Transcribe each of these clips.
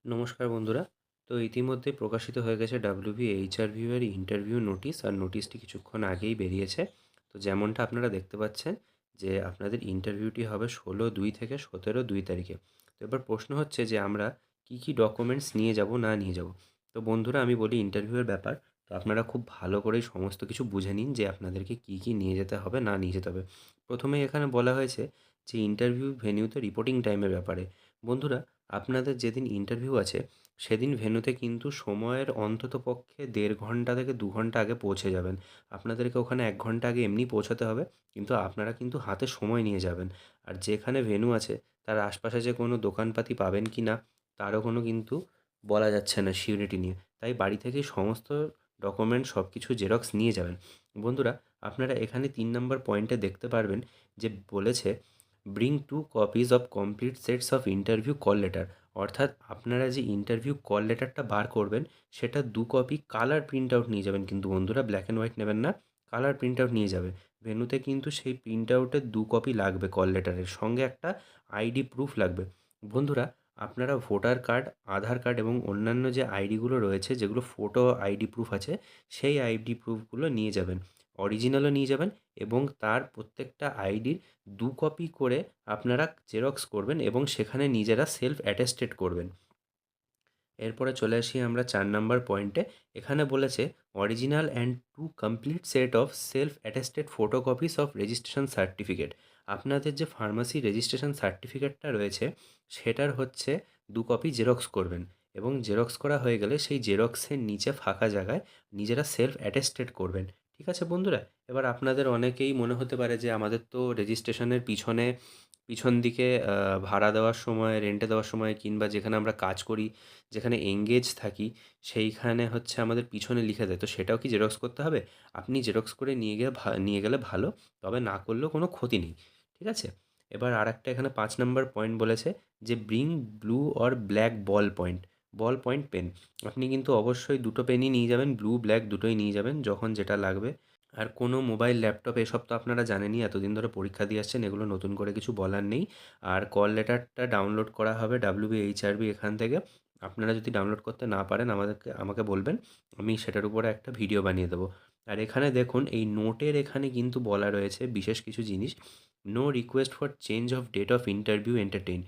নমস্কার বন্ধুরা। তো ইতিমধ্যে প্রকাশিত হয়ে গেছে WBHRView এর ইন্টারভিউ নোটিশ, আর নোটিশটি কিছুক্ষণ আগেই বেরিয়েছে। তো যেমনটা আপনারা দেখতে পাচ্ছেন যে আপনাদের ইন্টারভিউটি হবে 16/2 থেকে 17/2 তারিখে। তো এবার প্রশ্ন হচ্ছে যে আমরা কি ডকুমেন্টস নিয়ে যাব না নিয়ে যাব। তো বন্ধুরা, আমি বলি ইন্টারভিউয়ের ব্যাপার। তো আপনারা খুব ভালো করেই সমস্ত কিছু বুঝে নিন যে আপনাদেরকে কি নিয়ে যেতে হবে না নিয়ে যেতে হবে। প্রথমেই এখানে বলা হয়েছে যে ইন্টারভিউ ভেন্যুতে রিপোর্টিং টাইমের ব্যাপারে। বন্ধুরা, আপনাদের যেদিন ইন্টারভিউ আছে সেদিন ভেন্যুতে কিন্তু সময়ের অন্ততপক্ষে 1.5 ঘন্টা থেকে 2 ঘন্টা আগে পৌঁছে যাবেন। আপনাদেরকে ওখানে 1 ঘন্টা আগে এমনি পৌঁছাতে হবে, কিন্তু আপনারা কিন্তু হাতে সময় নিয়ে যাবেন। আর যেখানে ভেন্যু আছে তার আশপাশে যে কোনো দোকানপাতি পাবেন কি না তারও কোনো কিন্তু বলা যাচ্ছে না সিউরিটি নিয়ে। তাই বাড়ি থেকেই সমস্ত ডকুমেন্ট সব কিছু জেরক্স নিয়ে যাবেন। বন্ধুরা, আপনারা এখানে 3 নম্বর পয়েন্টে দেখতে পারবেন যে বলেছে bring 2 copies of complete sets of interview call letter. অর্থাৎ আপনারা যে ইন্টারভিউ কল লেটারটা বার করবেন সেটা 2 কপি কালার প্রিন্ট আউট নিয়ে যাবেন, কিন্তু বন্ধুরা ব্ল্যাক অ্যান্ড হোয়াইট নেবেন না, কালার প্রিন্ট আউট নিয়ে যাবে। ভেন্যুতে কিন্তু সেই প্রিন্ট আউটের 2 কপি লাগবে, কল লেটারের সঙ্গে একটা আইডি প্রুফ লাগবে। বন্ধুরা, আপনারা ভোটার কার্ড, আধার কার্ড এবং অন্যান্য যে আইডিগুলো রয়েছে যেগুলো ফটো আইডি প্রুফ আছে সেই আইডি প্রুফগুলো নিয়ে যাবেন। অরিজিনালও নিয়ে যাবেন এবং তার প্রত্যেকটা আইডির 2 কপি করে আপনারা জেরক্স করবেন এবং সেখানে নিজেরা সেলফ অ্যাটেস্টেড করবেন। এরপরে চলে আসি আমরা 4 নাম্বার পয়েন্টে। এখানে বলেছে original and 2 complete set of self attested photocopies of registration certificate. আপনাদের যে ফার্মাসি রেজিস্ট্রেশন সার্টিফিকেটটা রয়েছে সেটার হচ্ছে 2 কপি জেরক্স করবেন, এবং জেরক্স করা হয়ে গেলে সেই জেরক্সের নিচে ফাঁকা জায়গায় নিজেরা সেলফ অ্যাটেস্টেড করবেন। ঠিক আছে বন্ধুরা? এবার আপনাদের অনেকেই মনে হতে পারে যে আমাদের তো রেজিস্ট্রেশনের পিছন দিকে ভাড়া দেওয়ার সময়, রেন্টে দেওয়ার সময় কিংবা যেখানে আমরা কাজ করি, যেখানে এঙ্গেজ থাকি, সেইখানে হচ্ছে আমাদের পিছনে লিখে দেয়। তো সেটাও কি জেরক্স করতে হবে? আপনি জেরক্স করে নিয়ে গেলে ভালো, তবে না করলেও কোনো ক্ষতি নেই। ঠিক আছে? এবার আরেকটা এখানে 5 নাম্বার পয়েন্ট বলেছে যে bring blue or black ball point pen. আপনি কিন্তু অবশ্যই দুটো পেনই নিয়ে যাবেন, ব্লু, ব্ল্যাক দুটোই নিয়ে যাবেন যখন যেটা লাগবে। আর কোনো মোবাইল, ল্যাপটপ এসব তো আপনারা জানেনই, এতদিন ধরে পরীক্ষা দিয়ে আসছেন, এগুলো নতুন করে কিছু বলার নেই। আর কল লেটারটা ডাউনলোড করা হবে WBHRB এখান থেকে। আপনারা যদি ডাউনলোড করতে না পারেন আমাকে বলবেন, আমি সেটার উপরে একটা ভিডিও বানিয়ে দেবো। আর এখানে দেখুন, এই নোটের এখানে কিন্তু বলা রয়েছে বিশেষ কিছু জিনিস। No request for change of date of interview entertain.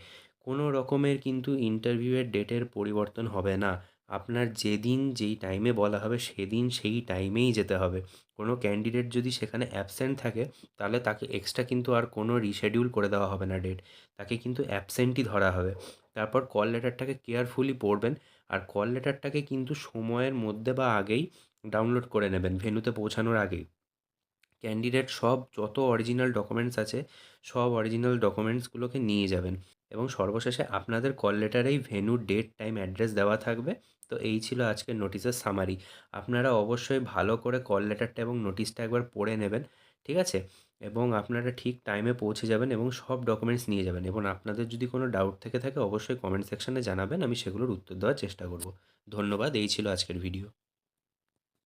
কোনো রকমের কিন্তু ইন্টারভিউয়ের ডেটের পরিবর্তন হবে না। আপনার যেদিন যেই টাইমে বলা হবে সেদিন সেই টাইমেই যেতে হবে। কোনো ক্যান্ডিডেট যদি সেখানে অ্যাবসেন্ট থাকে তাহলে তাকে এক্সট্রা কিন্তু আর কোনো রিশিডিউল করে দেওয়া হবে না ডেট। তাকে কিন্তু অ্যাবসেন্টই ধরা হবে। তারপর কল লেটারটাকে কেয়ারফুলি পড়বেন। আর কল লেটারটাকে কিন্তু সময়ের মধ্যে বা আগেই ডাউনলোড করে নেবেন, ভেন্যুতে পৌঁছানোর আগেই। ক্যান্ডিডেট সব যত অরিজিনাল ডকুমেন্টস আছে সব অরিজিনাল ডকুমেন্টসগুলোকে নিয়ে যাবেন। এবং সর্বশেষে আপনাদের কল লেটারেই ভেন্যু, ডেট, টাইম, অ্যাড্রেস দেওয়া থাকবে। তো এই ছিল আজকের নোটিশের সামারি। আপনারা অবশ্যই ভালো করে কল লেটারটা এবং নোটিশটা একবার পড়ে নেবেন। ঠিক আছে? এবং আপনারা ঠিক টাইমে পৌঁছে যাবেন এবং সব ডকুমেন্টস নিয়ে যাবেন। এবং আপনাদের যদি কোনো ডাউট থেকে থাকে অবশ্যই কমেন্ট সেকশনে জানাবেন, আমি সেগুলোর উত্তর দেওয়ার চেষ্টা করব। ধন্যবাদ। এই ছিল আজকের ভিডিও।